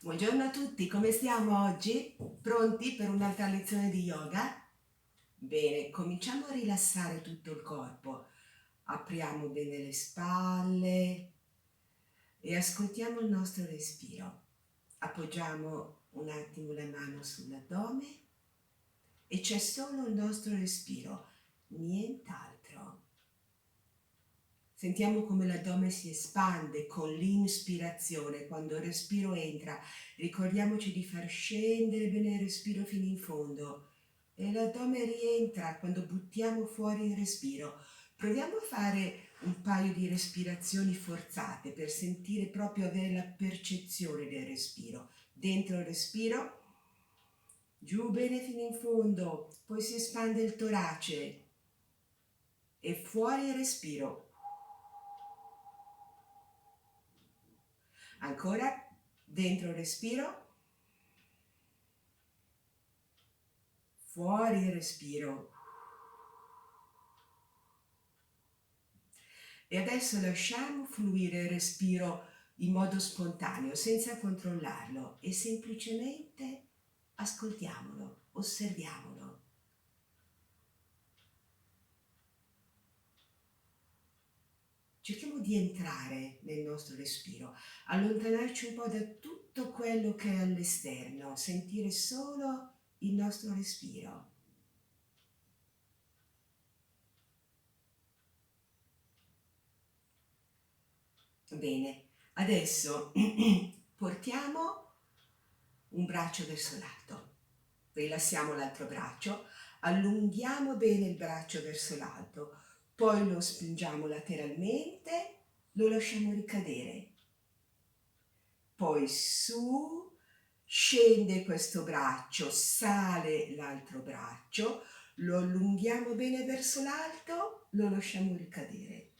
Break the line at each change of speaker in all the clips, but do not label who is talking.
Buongiorno a tutti, come stiamo oggi? Pronti per un'altra lezione di yoga? Bene, cominciamo a rilassare tutto il corpo. Apriamo bene le spalle e ascoltiamo il nostro respiro. Appoggiamo un attimo la mano sull'addome e c'è solo il nostro respiro, nient'altro. Sentiamo come l'addome si espande con l'inspirazione, quando il respiro entra. Ricordiamoci di far scendere bene il respiro fino in fondo e l'addome rientra quando buttiamo fuori il respiro. Proviamo a fare un paio di respirazioni forzate per sentire proprio avere la percezione del respiro. Dentro il respiro, giù bene fino in fondo, poi si espande il torace e fuori il respiro. Ancora, dentro il respiro, fuori il respiro. E adesso lasciamo fluire il respiro in modo spontaneo, senza controllarlo, e semplicemente ascoltiamolo, osserviamolo. Cerchiamo di entrare nel nostro respiro, allontanarci un po' da tutto quello che è all'esterno, sentire solo il nostro respiro. Bene, adesso portiamo un braccio verso l'alto, rilassiamo l'altro braccio, allunghiamo bene il braccio verso l'alto, poi lo spingiamo lateralmente, lo lasciamo ricadere, poi su, scende questo braccio, sale l'altro braccio, lo allunghiamo bene verso l'alto, lo lasciamo ricadere.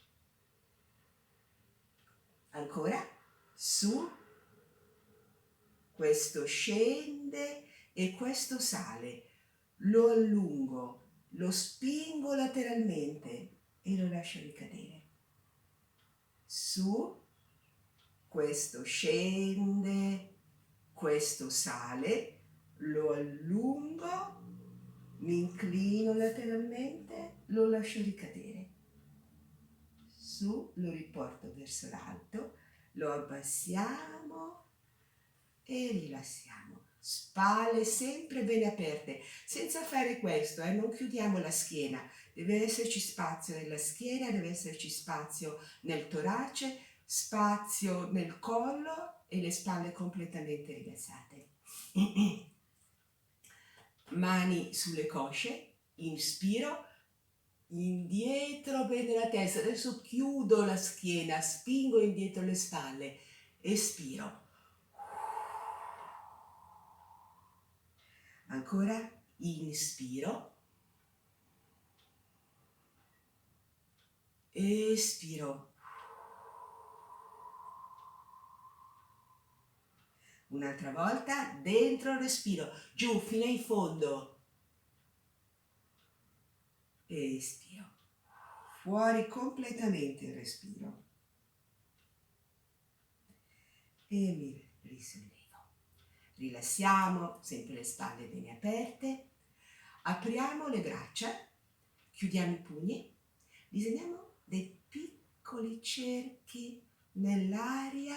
Ancora, su, questo scende e questo sale, lo allungo, lo spingo lateralmente e lo lascio ricadere. Su, questo scende, questo sale, lo allungo, mi inclino lateralmente, lo lascio ricadere. Su, lo riporto verso l'alto, lo abbassiamo e rilassiamo. Spalle sempre bene aperte. Senza fare questo, non chiudiamo la schiena. Deve esserci spazio nella schiena, deve esserci spazio nel torace, spazio nel collo e le spalle completamente rilassate. Mani sulle cosce, inspiro, indietro bene la testa, adesso chiudo la schiena, spingo indietro le spalle, espiro. Ancora, inspiro, espiro. Un'altra volta, dentro respiro, giù fino in fondo. Espiro. Fuori completamente il respiro. E mi risollevo. Rilassiamo, sempre le spalle bene aperte. Apriamo le braccia, chiudiamo i pugni, disegniamo dei piccoli cerchi nell'aria,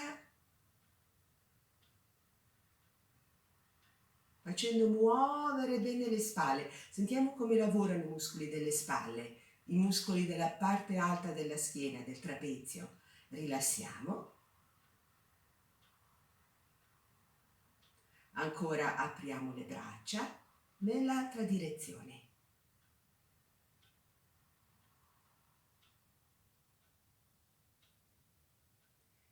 facendo muovere bene le spalle. Sentiamo come lavorano i muscoli delle spalle, i muscoli della parte alta della schiena, del trapezio. Rilassiamo. Ancora apriamo le braccia nell'altra direzione.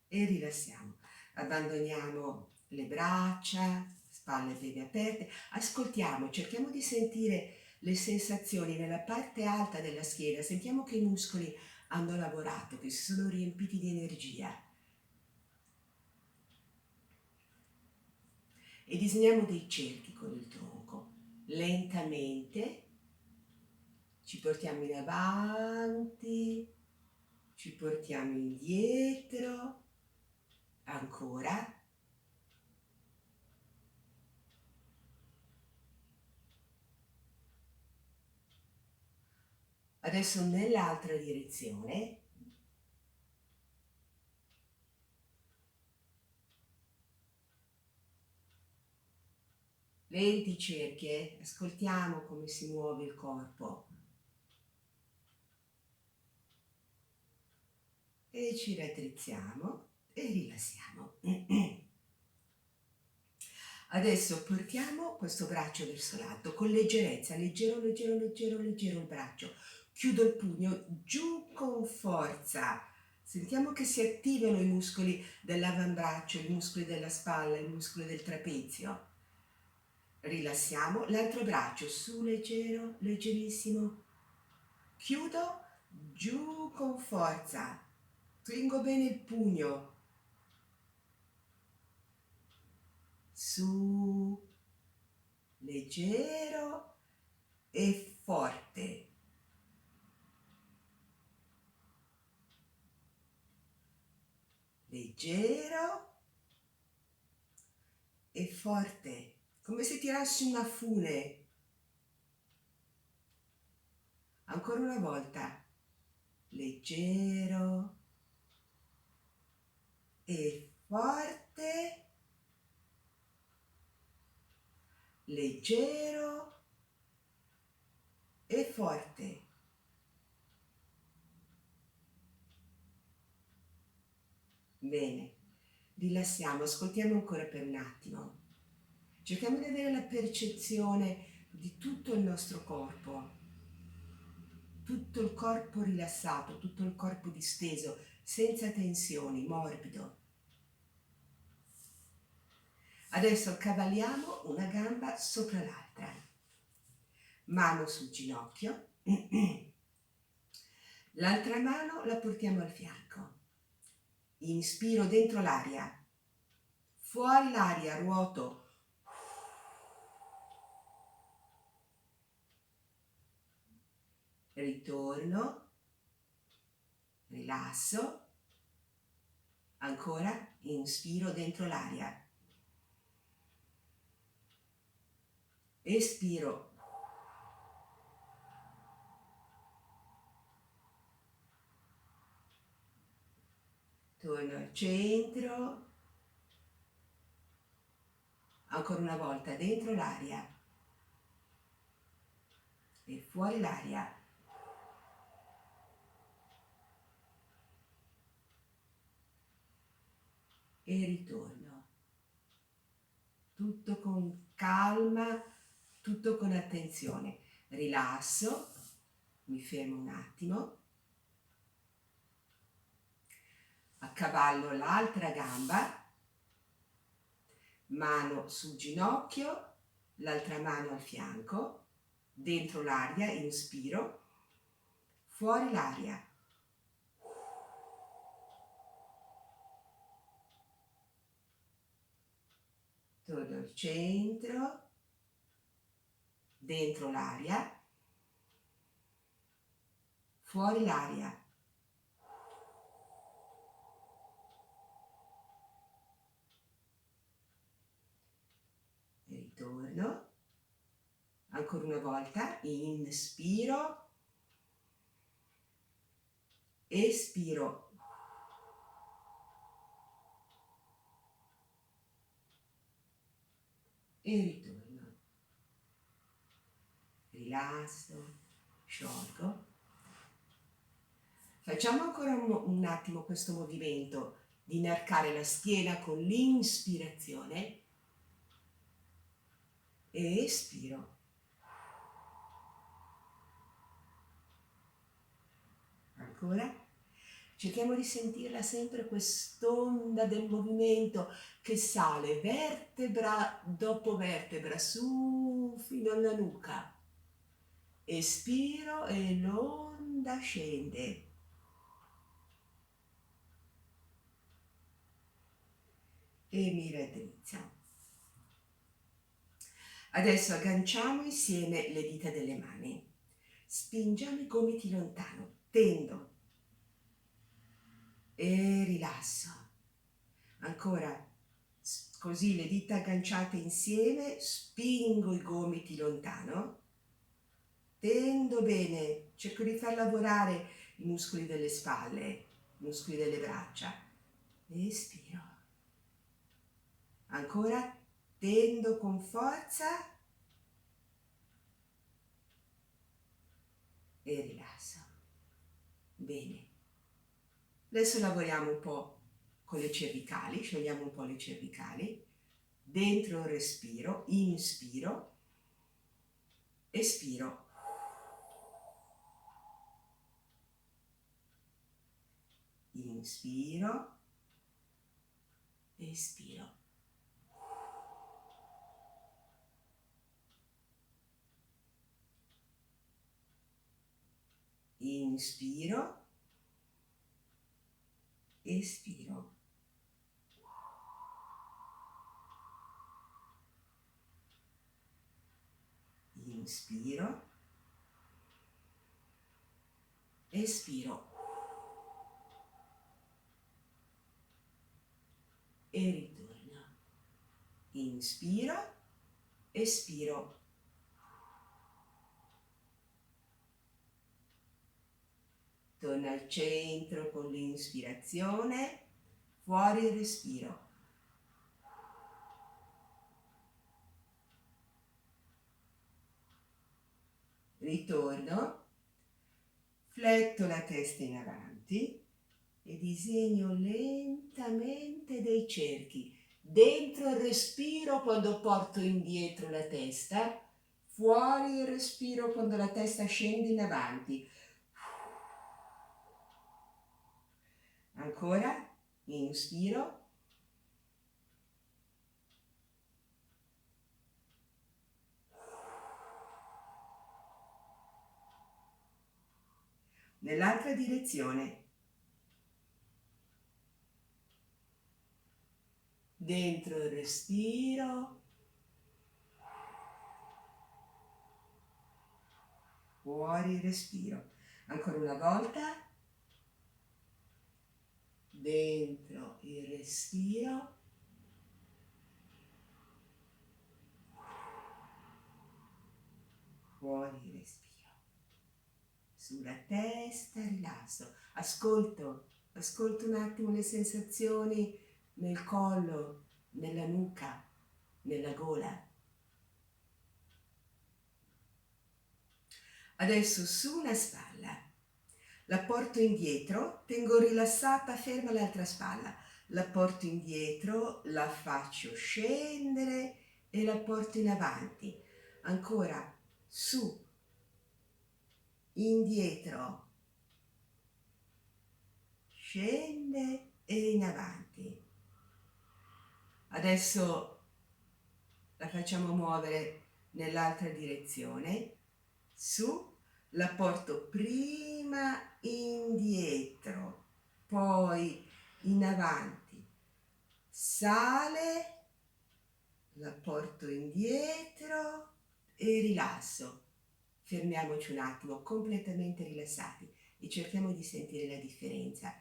E rilassiamo. Abbandoniamo le braccia, spalle bene aperte. Ascoltiamo, cerchiamo di sentire le sensazioni nella parte alta della schiena. Sentiamo che i muscoli hanno lavorato, che si sono riempiti di energia. E disegniamo dei cerchi con il tronco. Lentamente ci portiamo in avanti, ci portiamo indietro, ancora. Adesso nell'altra direzione. Lenti cerchi, ascoltiamo come si muove il corpo. E ci raddrizziamo e rilassiamo. Adesso portiamo questo braccio verso l'alto con leggerezza, leggero, leggero, leggero, leggero il braccio. Chiudo il pugno giù con forza. Sentiamo che si attivano i muscoli dell'avambraccio, i muscoli della spalla, i muscoli del trapezio. Rilassiamo l'altro braccio su leggero, leggerissimo. Chiudo giù con forza. Stringo bene il pugno. Su, leggero e forte. Leggero e forte, come se tirassi una fune. Ancora una volta. Leggero e forte. Leggero e forte. Bene, rilassiamo, ascoltiamo ancora per un attimo. Cerchiamo di avere la percezione di tutto il nostro corpo, tutto il corpo rilassato, tutto il corpo disteso, senza tensioni, morbido. Adesso cavalliamo una gamba sopra l'altra, mano sul ginocchio, l'altra mano la portiamo al fianco. Inspiro dentro l'aria, fuori l'aria, ruoto. Ritorno, rilasso, ancora inspiro dentro l'aria, espiro, torno al centro, ancora una volta dentro l'aria e fuori l'aria. E ritorno, tutto con calma, tutto con attenzione. Rilasso, mi fermo un attimo, accavallo l'altra gamba, mano sul ginocchio, l'altra mano al fianco, dentro l'aria, inspiro, fuori l'aria. Torno al centro, dentro l'aria, fuori l'aria. Ritorno, ancora una volta, inspiro, espiro. E ritorno. Rilasso, sciolgo. Facciamo ancora un attimo questo movimento di inarcare la schiena con l'inspirazione e espiro. Ancora. Cerchiamo di sentirla sempre quest'onda del movimento che sale vertebra dopo vertebra su fino alla nuca. Espiro e l'onda scende. E mi raddrizzo. Adesso agganciamo insieme le dita delle mani. Spingiamo i gomiti lontano, tendo e rilasso. Ancora, così le dita agganciate insieme, spingo i gomiti lontano, tendo bene, cerco di far lavorare i muscoli delle spalle, i muscoli delle braccia. Espiro. Ancora, tendo con forza e rilasso. Bene. Adesso lavoriamo un po' con le cervicali, sciogliamo un po' le cervicali. Dentro il respiro, inspiro, espiro. Inspiro, espiro. Inspiro, espiro. Inspiro, espiro e ritorno. Inspiro, espiro. Torna al centro con l'inspirazione, fuori il respiro. Ritorno, fletto la testa in avanti e disegno lentamente dei cerchi. Dentro il respiro quando porto indietro la testa, fuori il respiro quando la testa scende in avanti. Ancora, inspiro. Nell'altra direzione. Dentro il respiro, fuori il respiro. Ancora una volta. Dentro il respiro, fuori il respiro. Sulla testa rilasso. Ascolto un attimo le sensazioni nel collo, nella nuca, nella gola. Adesso su una spalla, la porto indietro, tengo rilassata, ferma l'altra spalla, la porto indietro, la faccio scendere e la porto in avanti. Ancora su, indietro, scende e in avanti. Adesso la facciamo muovere nell'altra direzione. Su, la porto prima indietro, poi in avanti. Sale, la porto indietro e rilasso. Fermiamoci un attimo, completamente rilassati, e cerchiamo di sentire la differenza.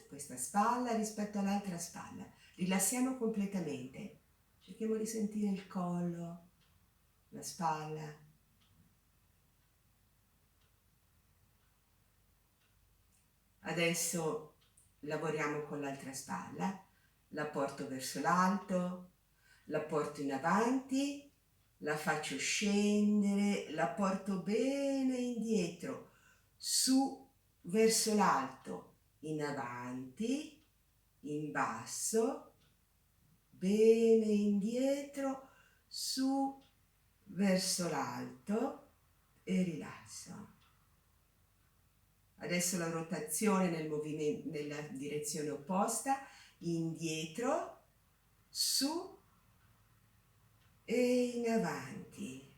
Questa spalla rispetto all'altra spalla. Rilassiamo completamente. Cerchiamo di sentire il collo, la spalla. Adesso lavoriamo con l'altra spalla. La porto verso l'alto, la porto in avanti, la faccio scendere, la porto bene indietro, su verso l'alto, in avanti, in basso, bene indietro, su verso l'alto e rilasso. Adesso la rotazione nel movimento, nella direzione opposta, indietro, su e in avanti,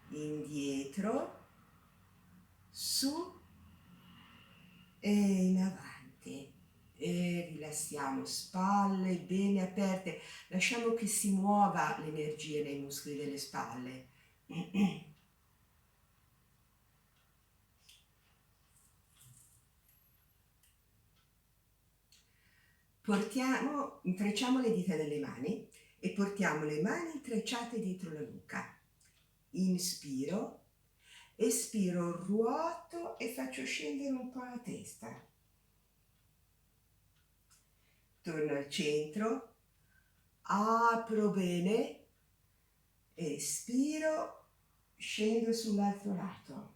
indietro, su e in avanti. E rilassiamo spalle bene aperte, lasciamo che si muova l'energia nei muscoli delle spalle. Intrecciamo le dita delle mani e portiamo le mani intrecciate dietro la nuca. inspiro, espiro, ruoto e faccio scendere un po' la testa. Torno al centro, apro bene, espiro, scendo sull'altro lato.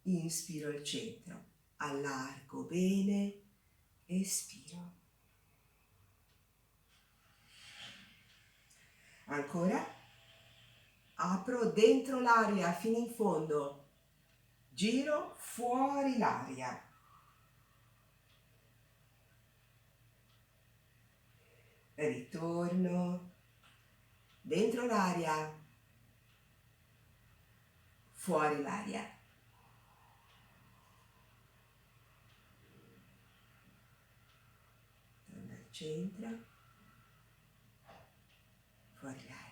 Inspiro al centro, allargo bene, espiro. Ancora, apro dentro l'aria fino in fondo, giro fuori l'aria. Ritorno dentro l'aria, fuori l'aria. Torno al centro, fuori l'aria.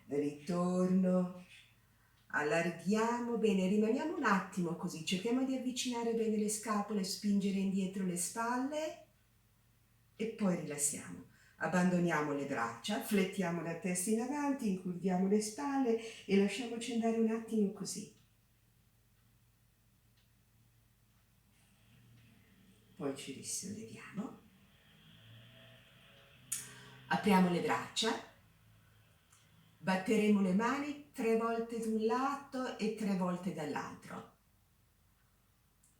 Ritorno, allarghiamo bene, rimaniamo un attimo così, cerchiamo di avvicinare bene le scapole, spingere indietro le spalle e poi rilassiamo. Abbandoniamo le braccia, flettiamo la testa in avanti, incurviamo le spalle e lasciamoci andare un attimo così. Poi ci risolleviamo. Apriamo le braccia, batteremo le mani 3 volte da un lato e 3 volte dall'altro.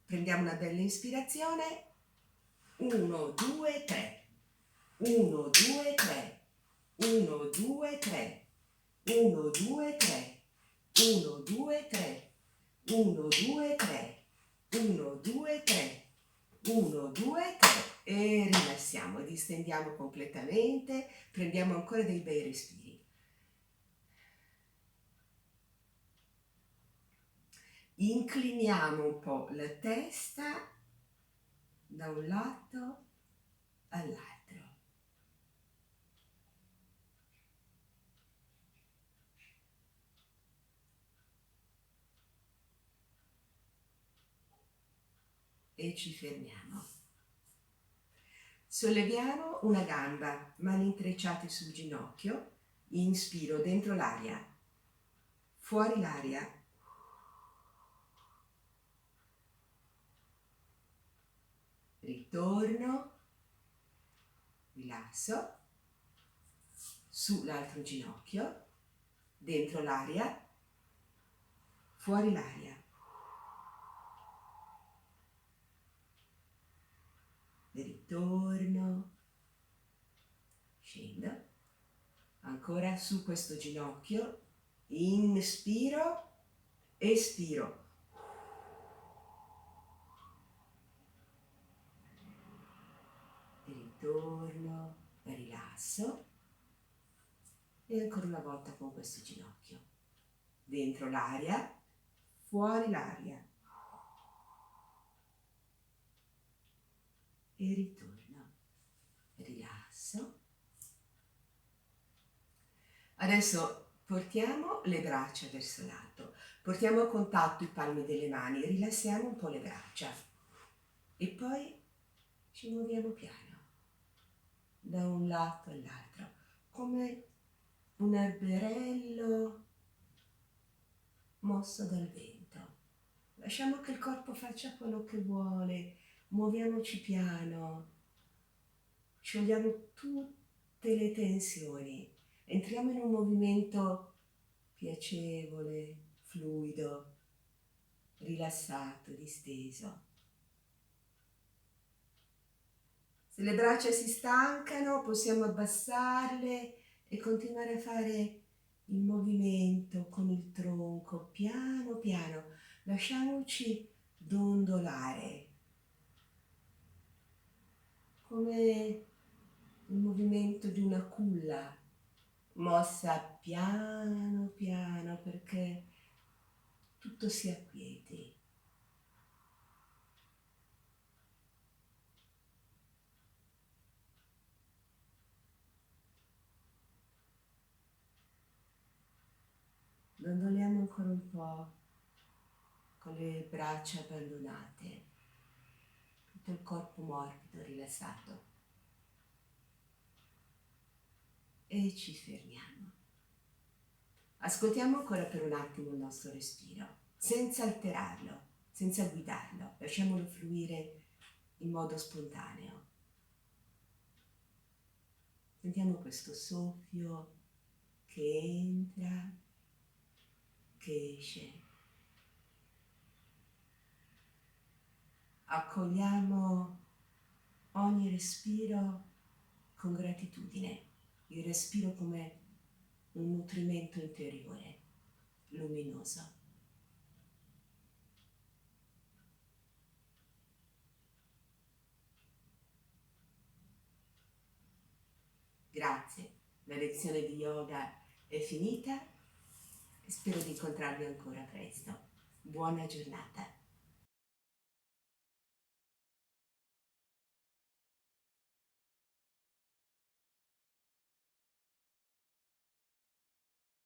Prendiamo una bella ispirazione. 1, 2, 3. 1, 2, 3. 1, 2, 3. 1, 2, 3. 1, 2, 3. 1, 2, 3. 1, 2, 3. 1, 2, 3. E rilassiamo, distendiamo completamente. Prendiamo ancora dei bei respiri. Incliniamo un po' la testa da un lato all'altro. E ci fermiamo. Solleviamo una gamba, mani intrecciate sul ginocchio, inspiro dentro l'aria, fuori l'aria. Ritorno, rilasso, sull'altro ginocchio, dentro l'aria, fuori l'aria. Ritorno, scendo, ancora su questo ginocchio, inspiro, espiro. Ritorno, rilasso e ancora una volta con questo ginocchio. Dentro l'aria, fuori l'aria. E ritorno, rilasso. Adesso portiamo le braccia verso l'alto, portiamo a contatto i palmi delle mani, rilassiamo un po' le braccia e poi ci muoviamo piano da un lato all'altro, come un alberello mosso dal vento. Lasciamo che il corpo faccia quello che vuole, muoviamoci piano, sciogliamo tutte le tensioni, entriamo in un movimento piacevole, fluido, rilassato, disteso. Se le braccia si stancano, possiamo abbassarle e continuare a fare il movimento con il tronco, piano piano. Lasciamoci dondolare, come il movimento di una culla, mossa piano piano perché tutto si acquieti. Dondoliamo ancora un po' con le braccia abbandonate, tutto il corpo morbido, rilassato. E ci fermiamo. Ascoltiamo ancora per un attimo il nostro respiro, senza alterarlo, senza guidarlo. Lasciamolo fluire in modo spontaneo. Sentiamo questo soffio che entra, che esce. Accogliamo ogni respiro con gratitudine, il respiro come un nutrimento interiore, luminoso. Grazie, la lezione di yoga è finita e spero di incontrarvi ancora presto. Buona giornata.